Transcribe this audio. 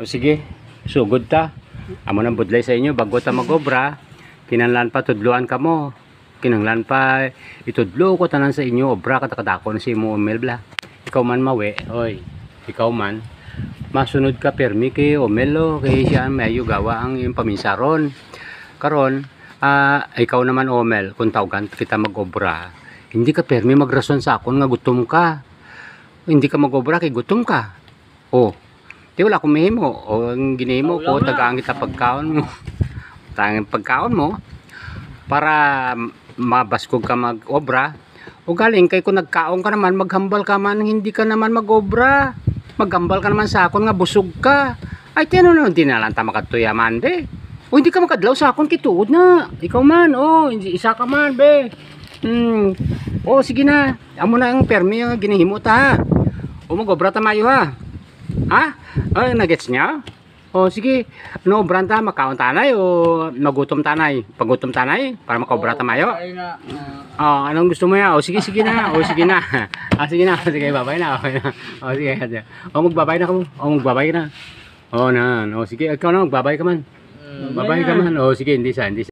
O sige, sugod ta. Amo nang budlay sa inyo bago ta magobra. Kinahanglan pa tudluan ka mo. Kinahanglan pa itudlo ko tanan sa inyo obra katakadako na si mo Omel bla. Ikaw man mawe, oy. Ikaw man masunod ka permi kay Omelo kay siya mayo gawa ang iyong paminsaron. Karon, ikaw naman Omel, kung tawgan kita magobra, hindi ka permi magrason sa akon nga gutom ka. Hindi ka magobra kay gutom ka. Oh. Di wala akong mahimo. O ang ginihimo ko, tagaan kita pagkaon mo. Tagaan pagkaon mo. Para mabaskog ka mag-obra. O galing kay kung nagkaon ka naman, maghambal ka man, hindi ka naman mag-obra. Maghambal ka naman sa akon nga busog ka. Ay, tino naman, di nalang ta makatuya man, be. O hindi ka makadlaw sa akon, kituod na. Ikaw man, isa ka man, be. O sige na. Amo na ang permi yung ginihimo ta. O mag-obra tamayo ha. Ha? Ay, nagets niya? O sige, no, branta, makaon tanay o magutom tanay? Pagutom tanay para makobra tamayo? Anong gusto mo ya? O sige, sige na. O sige na. Sige na. Sige, babay na. Okay na. O sige. O magbabay na ka mo. O magbabay na. O na. O sige, ikaw na, magbabay ka man. Babay ka man. O sige, hindi sa.